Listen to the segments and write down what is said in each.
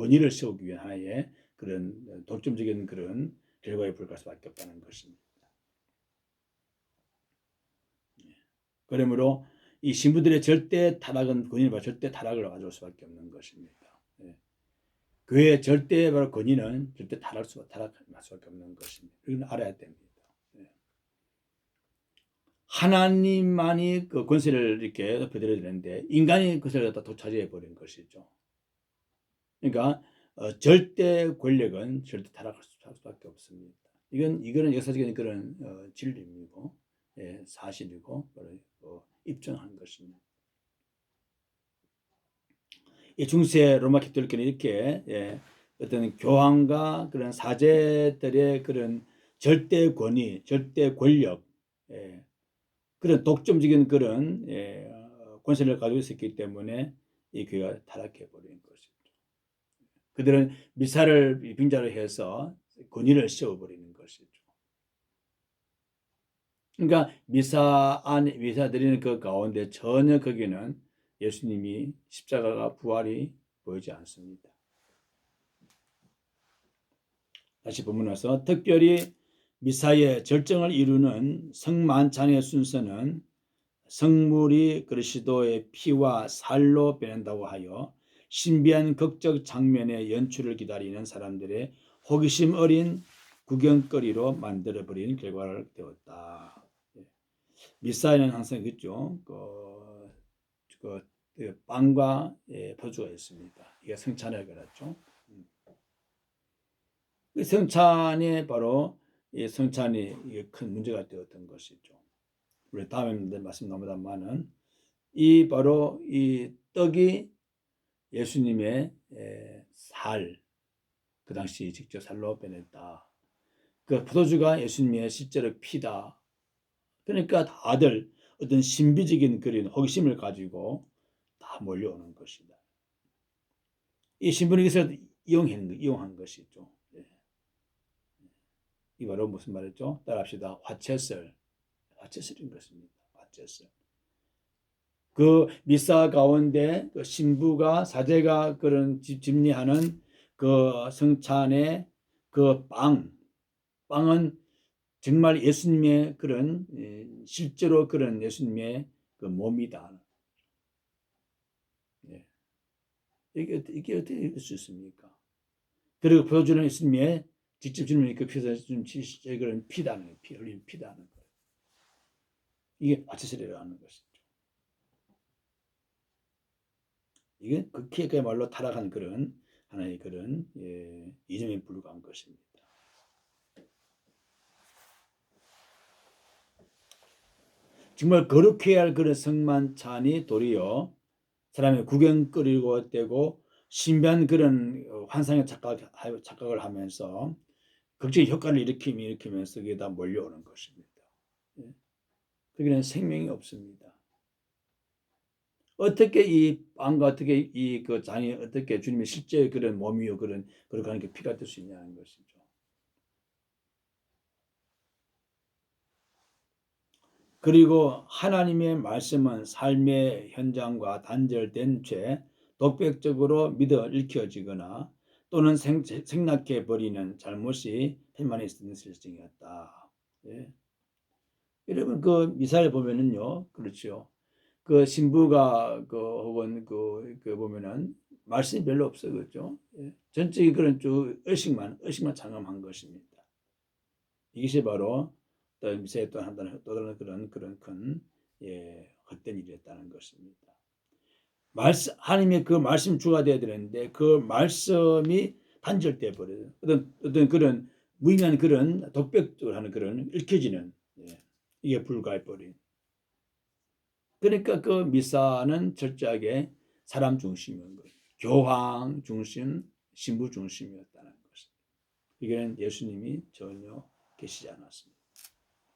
권위를 세우기 위한 하나의 그런 독점적인 그런 결과에 불과할 수밖에 없다는 것입니다. 그러므로 이 신부들의 절대 타락은 권위를 절대 타락을 가져올 수밖에 없는 것입니다. 교회의 절대 바로 권위는 절대 타락할 수밖에 없는 것입니다. 이건 알아야 됩니다. 하나님만이 그 권세를 이렇게 높여드려야 되는데 인간이 그것을 갖다 독차지해 버린 것이죠. 그러니까 절대 권력은 절대 타락할 수밖에 없습니다. 이거는 역사적인 그런 진리이고 사실이고 입증한 것입니다. 이 중세 로마 가톨릭교는 이렇게 어떤 교황과 그런 사제들의 그런 절대 권위, 절대 권력, 그런 독점적인 그런 권세를 가지고 있었기 때문에 이 교회가 타락해 버린 것이죠. 그들은 미사를 빙자로 해서 권위를 세워버리는 것이죠. 그러니까 미사 드리는 그 가운데 전혀 거기는 예수님이 십자가가 부활이 보이지 않습니다. 다시 본문에서 특별히 미사의 절정을 이루는 성만찬의 순서는 성물이 그리스도의 피와 살로 변한다고 하여 신비한 극적 장면의 연출을 기다리는 사람들의 호기심 어린 구경거리로 만들어버린 결과를 되었다. 미사에는 항상 있죠. 빵과 포주가 있습니다. 이게 성찬에 그랬죠. 성찬이 바로 이 성찬이 큰 문제가 되었던 것이죠. 우리 다음에 말씀 나옵니다만은 이 바로 이 떡이 예수님의 살, 그 당시 직접 살로 변했다. 그 포도주가 예수님의 실제로 피다. 그러니까 다들 어떤 신비적인 그런 호기심을 가지고 다 몰려오는 것이다. 이 신분이 이것을 이용한 것이죠. 이 바로 무슨 말이죠? 따라합시다. 화채설인 것입니다. 화채설. 그 미사 가운데 그 신부가 사제가 그런 집리하는 그 성찬의 그 빵은 정말 예수님의 그런 실제로 그런 예수님의 그 몸이다. 이게 어떻게 될 수 있습니까? 그리고 보여주는 예수님의 직접 주님의 그 피에서 준 그런 피다는 피 흘린 피다는 거예요. 이게 화채설이라는 것이죠. 이게 극히 그야말로 타락한 그런 하나의 그런 이념에 불과한 것입니다. 정말 거룩해야 할 그런 성만찬이 도리어 사람의 구경거리고 되고 신비한 그런 환상의 착각을 하면서 극적인 효과를 일으키면서 그게 다 몰려오는 것입니다. 거기는 생명이 없습니다. 어떻게 이 빵과 어떻게 이 그 잔이 어떻게 주님의 실제 그런 몸이요 그런 거룩한 게 피가 될 수 있냐는 것이죠. 그리고 하나님의 말씀은 삶의 현장과 단절된 채 독백적으로 믿어 읽혀지거나 또는 생략해 버리는 잘못이 태만에 있는 실정이었다. 여러분 그 미사를 보면은요, 그렇죠. 그 신부가 혹은 보면은 말씀이 별로 없어요, 그렇죠. 전적인 그런 쭉 의식만 장엄한 것입니다. 이것이 바로 또 미사에 또 다른 그런 큰 헛된 일이었다는 것입니다. 하나님의 그 말씀 주가 되어야 되는데 그 말씀이 단절돼 버려요. 어떤 그런 무의미한 그런 독백적으로 하는 그런 읽혀지는 이게 불가해 버린. 그러니까 그 미사는 철저하게 사람 중심인 거예요. 교황 중심, 신부 중심이었다는 것입니다. 이게는 예수님이 전혀 계시지 않았습니다.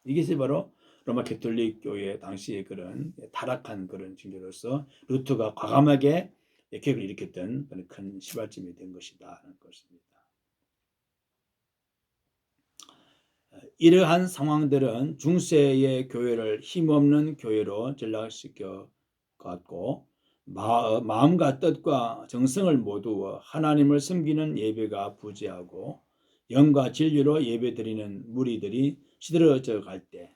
이것이 바로 로마 가톨릭 교회 당시의 그런 타락한 그런 징조로서 루터가 과감하게 개혁을 일으켰던 그런 큰 시발점이 된 것이다라는 것입니다. 이러한 상황들은 중세의 교회를 힘없는 교회로 전락시켜 갔고 마음과 뜻과 정성을 모두 하나님을 섬기는 예배가 부재하고 영과 진리로 예배드리는 무리들이 시들어져 갈 때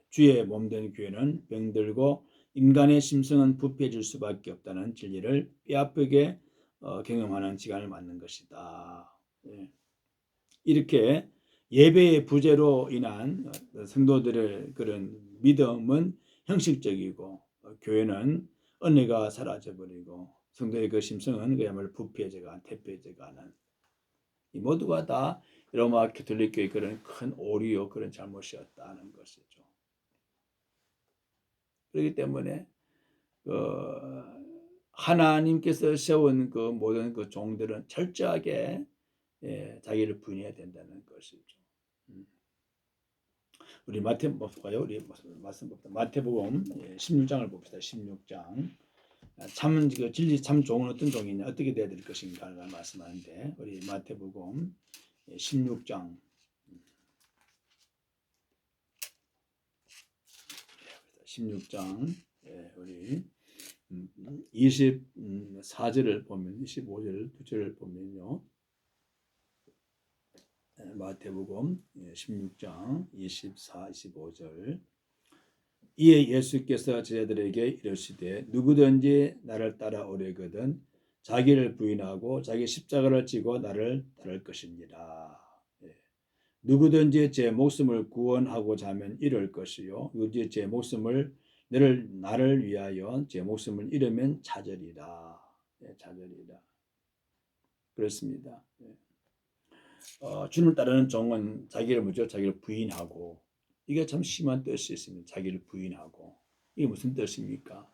주의 몸된 교회는 병들고 인간의 심성은 부패해질 수밖에 없다는 진리를 뼈아프게 경험하는 시간을 맞는 것이다. 이렇게 예배의 부재로 인한 성도들의 그런 믿음은 형식적이고 교회는 은혜가 사라져버리고 성도의 그 심성은 그야말로 부패해져가 퇴폐해져가는 이 모두가 다 로마 가톨릭교의 그런 큰 오류요 그런 잘못이었다는 것이죠. 그렇기 때문에 하나님께서 세운 그 모든 그 종들은 철저하게 자기를 부인해야 된다는 것이죠. 우리 마태복음 볼까요? 우리 말씀 봅시다. 마태복음 16장을 봅시다. 16장. 참 진리 참 종은 어떤 종이냐, 어떻게 돼야 될 것인가를 말씀하는데 우리 마태복음 16장 16장 우리 24절을 보면 25절 2절을 보면요. 마태복음 16장 24, 25절 이에 예수께서 제자들에게 이르시되 누구든지 나를 따라오려거든 자기를 부인하고 자기 십자가를 지고 나를 따를 것이니라. 누구든지 제 목숨을 구원하고자 하면 잃을 것이요 누구든지 제 목숨을 나를 위하여 제 목숨을 잃으면 찾으리라. 찾으리라. 그렇습니다. 주님을 따르는 종은 자기를 부인하고 이게 참 심한 뜻이 있습니다. 자기를 부인하고 이게 무슨 뜻입니까?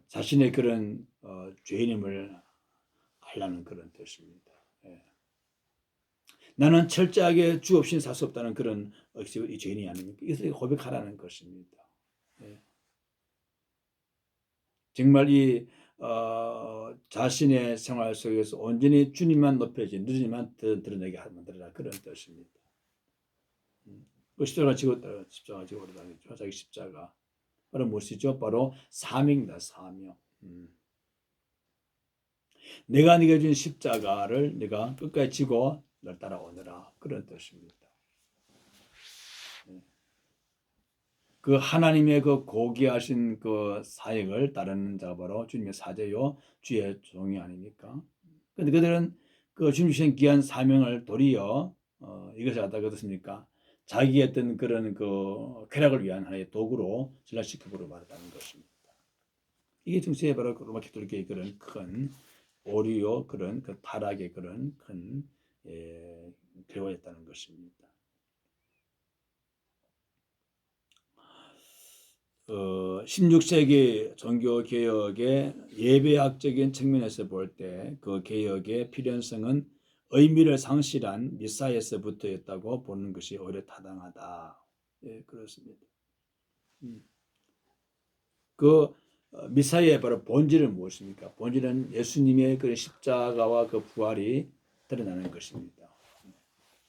자신의 그런 죄인임을 알라는 그런 뜻입니다. 나는 철저하게 주 없이는 살 수 없다는 그런 이 죄인이 아닙니까? 이것을 고백하라는 것입니다. 정말 이 자신의 생활 속에서 온전히 주님만 높여지 누님만 드러내게 만들어라 그런 뜻입니다. 그 십자가 지고 오르다니죠. 자기 십자가 바로 무엇이죠? 바로 사명이다. 사명. 내가 네게 준 십자가를 네가 끝까지 지고 널 따라오너라 그런 뜻입니다. 그 하나님의 그 고귀하신 그 사역을 따르는 자가 바로 주님의 사제요 주의 종이 아닙니까? 그런데 그들은 그 주님 주신 귀한 사명을 도리어 이것을 갖다가 어떻습니까? 자기의 어떤 그런 그 쾌락을 위한 하나의 도구로 전락시켜보려 말했다는 것입니다. 이게 중세에 바로 로마 가톨릭의 그런 큰 오류요 그런 그 타락의 그런 큰 결과였다는 것입니다. 16세기 종교개혁의 예배학적인 측면에서 볼 때 그 개혁의 필연성은 의미를 상실한 미사에서부터였다고 보는 것이 오히려 타당하다. 그렇습니다. 그 미사의 바로 본질은 무엇입니까? 본질은 예수님의 그 십자가와 그 부활이 드러나는 것입니다.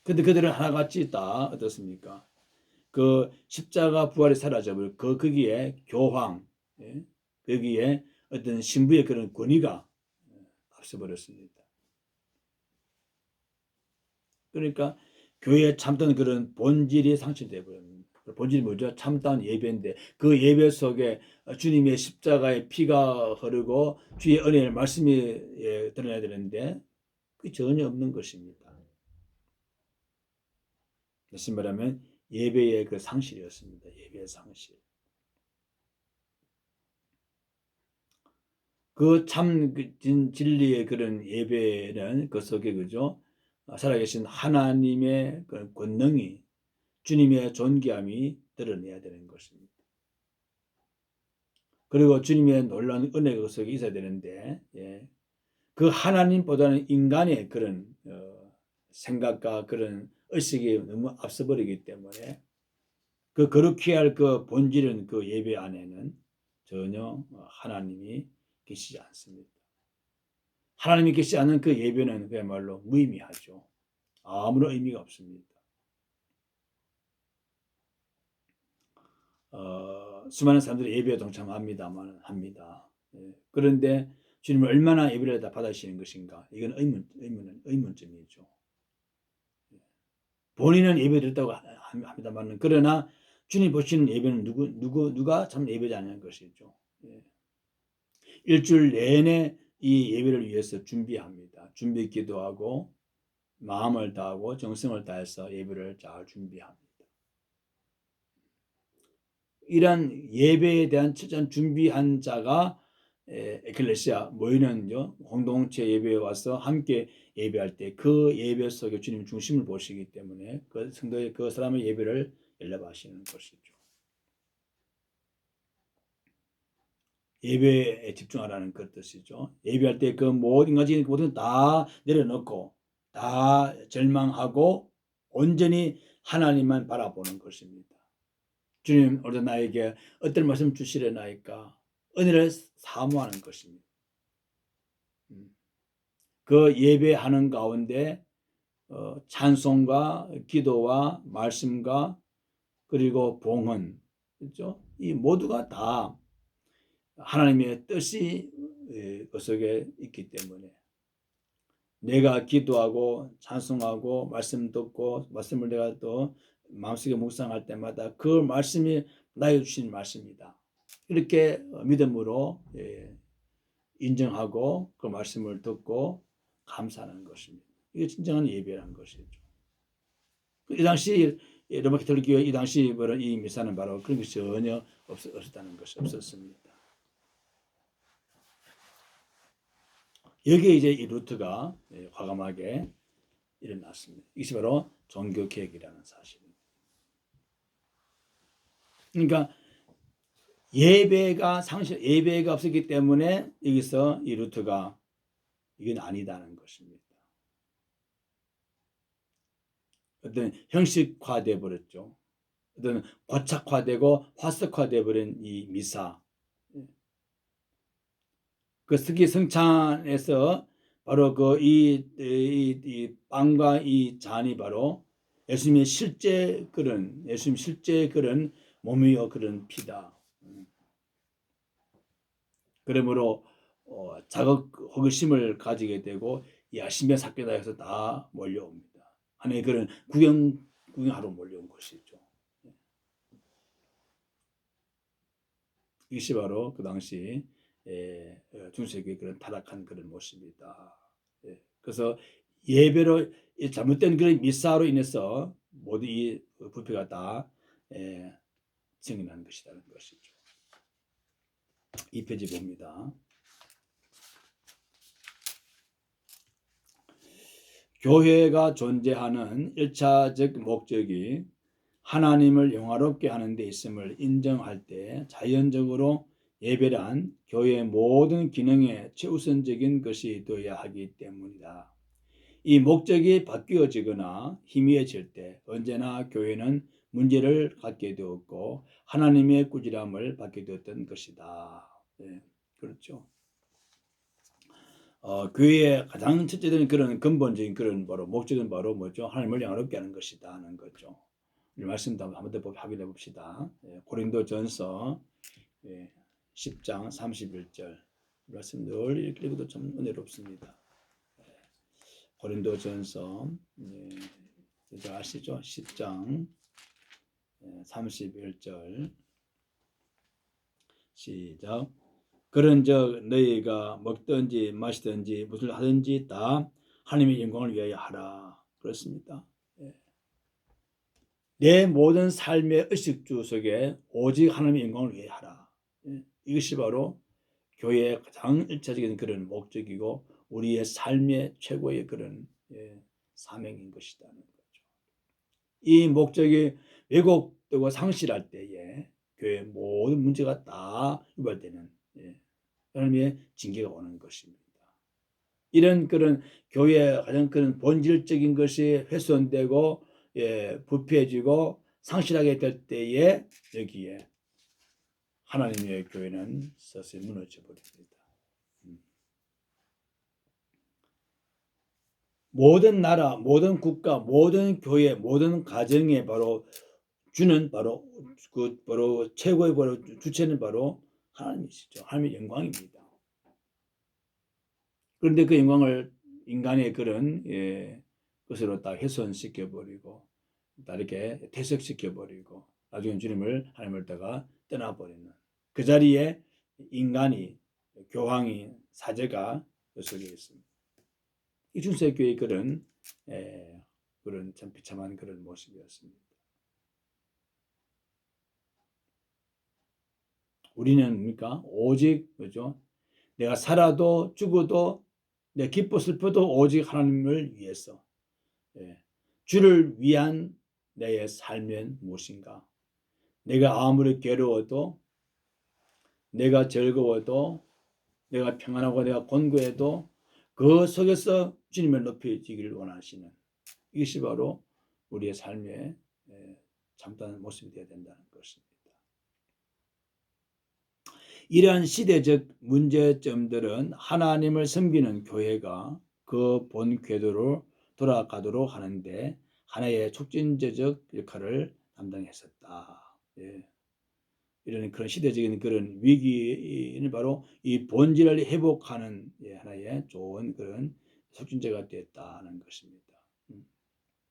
그런데 그들은 하나같이 다 어떻습니까? 그 십자가 부활이 사라져버리고 거기에 교황, 거기에 어떤 신부의 그런 권위가 앞서버렸습니다. 그러니까 교회에 참던 그런 본질이 상실되어 버립니다. 본질이 뭐죠? 참다운 예배인데 그 예배 속에 주님의 십자가의 피가 흐르고 주의 은혜의 말씀이 드러나야 되는데 그게 전혀 없는 것입니다. 다시 말하면 예배의 그 상실이었습니다. 예배의 상실. 그 참 진리의 그런 예배는 그 속에 그죠? 살아계신 하나님의 그 권능이 주님의 존귀함이 드러내야 되는 것입니다. 그리고 주님의 놀라운 은혜가 그 속에 있어야 되는데 그 하나님보다는 인간의 그런 생각과 그런 의식이 너무 앞서버리기 때문에 그 거룩히 할 그 본질은 그 예배 안에는 전혀 하나님이 계시지 않습니다. 하나님이 계시지 않은 그 예배는 그야말로 무의미하죠. 아무런 의미가 없습니다. 수많은 사람들이 예배에 동참합니다만 합니다. 그런데 주님은 얼마나 예배를 다 받으시는 것인가? 이건 의문점이죠. 본인은 예배 드렸다고 합니다만, 그러나 주님 보시는 예배는 누가 참 예배지 않는 것이죠. 일주일 내내 이 예배를 위해서 준비합니다. 준비 기도하고 마음을 다하고 정성을 다해서 예배를 잘 준비합니다. 이런 예배에 대한 철저한 준비한 자가 에클레시아 모이는 공동체 예배에 와서 함께 예배할 때 그 예배 속에 주님 중심을 보시기 때문에 그 성도의 그 사람의 예배를 연락하시는 것이죠. 예배에 집중하라는 그 뜻이죠. 예배할 때 그 모든 가지 모든 다 내려놓고 다 절망하고 온전히 하나님만 바라보는 것입니다. 주님 오늘 나에게 어떤 말씀 주시려나이까 은혜를 사모하는 것입니다. 그 예배하는 가운데 찬송과 기도와 말씀과 그리고 봉헌, 그렇죠? 이 모두가 다 하나님의 뜻이 그 속에 있기 때문에 내가 기도하고 찬송하고 말씀 듣고 말씀을 내가 또 마음속에 묵상할 때마다 그 말씀이 나에게 주신 말씀이다. 이렇게 믿음으로 인정하고 그 말씀을 듣고 감사하는 것입니다. 이게 진정한 예배라는 것이죠. 이 당시 로마 가톨릭 교회 이 당시 이 미사는 바로 그런 것이 전혀 없었다는 것이 없었습니다. 여기에 이제 이 루트가 과감하게 일어났습니다. 이것이 바로 종교 개혁이라는 사실입니다. 그러니까 예배가 없었기 때문에 여기서 이 루트가 이건 아니다는 것입니다. 어떤 형식화돼 버렸죠. 어떤 고착화되고 화석화돼 버린 이 미사. 그 스기 성찬에서 바로 이 빵과 이 잔이 바로 예수님의 실제 그런 몸이요 그런 피다. 그러므로 호기심을 가지게 되고 야심의 삭개다 해서 다 몰려옵니다. 하나의 그런 구경하러 몰려온 것이죠. 이것이 바로 그 당시 중세교의 그런 타락한 그런 모습이다. 그래서 예배로 잘못된 그런 미사로 인해서 모두 이 부패가 다 증인한 것이라는 것이죠. 2페이지 봅니다. 교회가 존재하는 1차적 목적이 하나님을 영화롭게 하는 데 있음을 인정할 때 자연적으로 예배란 교회의 모든 기능의 최우선적인 것이 되어야 하기 때문이다. 이 목적이 바뀌어지거나 희미해질 때 언제나 교회는 문제를 갖게 되었고 하나님의 꾸지람을 받게 되었던 것이다. 그렇죠. 교회의 가장 첫째는 그런 근본적인 그런 바로 목적은 바로 뭐죠? 하나님을 영화롭게 하는 것이다 하는 거죠. 이 말씀도 한번 더 확인해 봅시다. 고린도전서 10장 31절 말씀 늘 이렇게 읽어도 참 은혜롭습니다. 고린도전서 아시죠? 10장 31절 시작. 그런즉 너희가 먹든지 마시든지 무엇을 하든지 다 하나님의 영광을 위하여 하라. 그렇습니다. 내 모든 삶의 의식주 속에 오직 하나님의 영광을 위하여 하라. 이것이 바로 교회의 가장 일차적인 그런 목적이고 우리의 삶의 최고의 그런 사명인 것이라는 거죠. 이 목적이 왜곡되고 상실할 때에 교회의 모든 문제가 다 유발되는 하나님의 징계가 오는 것입니다. 이런 그런 교회의 가장 그런 본질적인 것이 훼손되고 부패해지고 상실하게 될 때에 여기에 하나님의 교회는 서서히 무너져 버립니다. 모든 나라, 모든 국가, 모든 교회, 모든 가정에 바로 주는 바로 최고의 바로 주체는 바로 하나님이시죠. 하나님의 영광입니다. 그런데 그 영광을 인간의 그런 것으로 딱 훼손시켜 버리고 이렇게 퇴색시켜 버리고 나중에 주님을 하나님을 다가 떠나버리는 그 자리에 인간이 교황이 사제가 서게 있습니다. 이 중세교회의 그런 참 비참한 그런 모습이었습니다. 우리는 뭡니까? 오직 뭐죠? 내가 살아도 죽어도 내 기뻐 슬퍼도 오직 하나님을 위해서 주를 위한 내 삶은 무엇인가? 내가 아무리 괴로워도 내가 즐거워도 내가 평안하고 내가 곤고해도 그 속에서 주님을 높여지기를 원하시는 이것이 바로 우리의 삶의 참다운 모습이 되어야 된다는 것입니다. 이러한 시대적 문제점들은 하나님을 섬기는 교회가 그 본 궤도로 돌아가도록 하는데 하나의 촉진제적 역할을 담당했었다. 이런 그런 시대적인 그런 위기는 바로 이 본질을 회복하는 하나의 좋은 그런 촉진제가 되었다는 것입니다.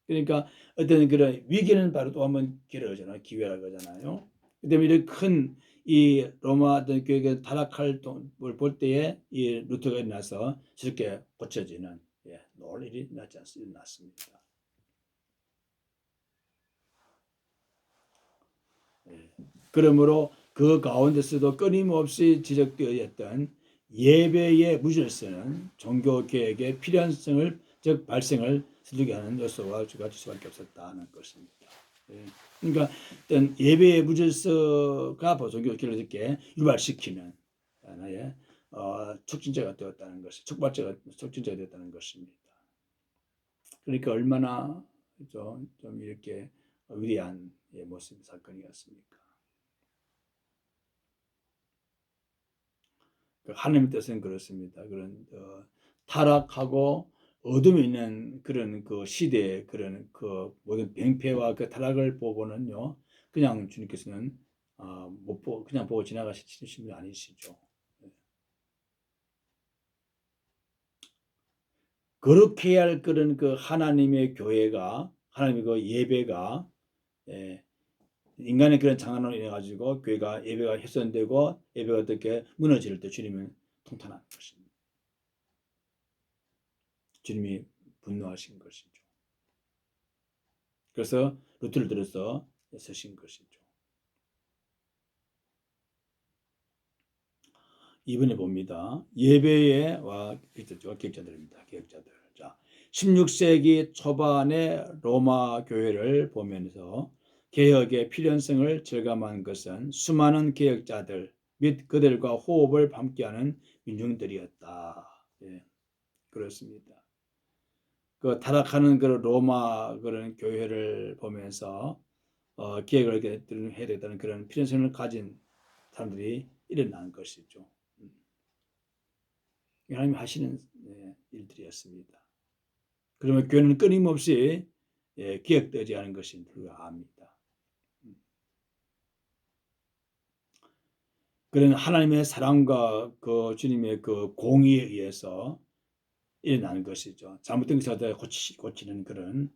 그러니까 어떤 그런 위기는 바로 또 한번 기회라잖아요. 기회라고 하잖아요. 그다음에 이렇게 큰 이 로마 교회가 타락할 걸 볼 때에 이 루터가 일어나서 저렇게 고쳐지는 놀 일이 났습니다. 그러므로 그 가운데서도 끊임없이 지적되었던 예배의 무질서는 종교 개혁의 필연성을 즉 발생을 서두게 하는 요소가 될 수밖에 없었다는 것입니다. 그러니까 어떤 예배의 무질서가 종교 개혁을 이렇게 유발시키는 하나의 촉진제가 되었다는 것이 촉진제가 되었다는 것입니다. 그러니까 얼마나 좀 이렇게 위대한 모습 사건이었습니까? 하나님의 뜻은 그렇습니다. 그런 타락하고 어둠에 있는 그런 그 시대의 그런 그 모든 병폐와 그 타락을 보고는요, 그냥 주님께서는 못 보고 그냥 보고 지나가시는 분이 아니시죠. 그렇게 해야 할 그런 그 하나님의 교회가 하나님의 그 예배가 인간의 그런 장난으로 인해 가지고 교회가 예배가 훼손되고 예배가 어떻게 무너질 때 주님은 통탄한 것입니다. 주님이 분노하신 것이죠. 그래서 루트를 들어서 서신 것이죠. 이번에 봅니다. 예배의 기획자들입니다. 기획자들. 자, 16세기 초반의 로마 교회를 보면서 개혁의 필연성을 절감한 것은 수많은 개혁자들 및 그들과 호흡을 함께하는 민중들이었다. 그렇습니다. 그 타락하는 그 로마 그런 교회를 보면서 기획을 해야 되겠다는 그런 필연성을 가진 사람들이 일어난 것이죠. 하나님이 하시는 일들이었습니다. 그러면 교회는 끊임없이 기획되지 않은 것이 불가합니다. 그런 하나님의 사랑과 그 주님의 그 공의에 의해서 일어나는 것이죠. 잘못된 것을 고치는 그런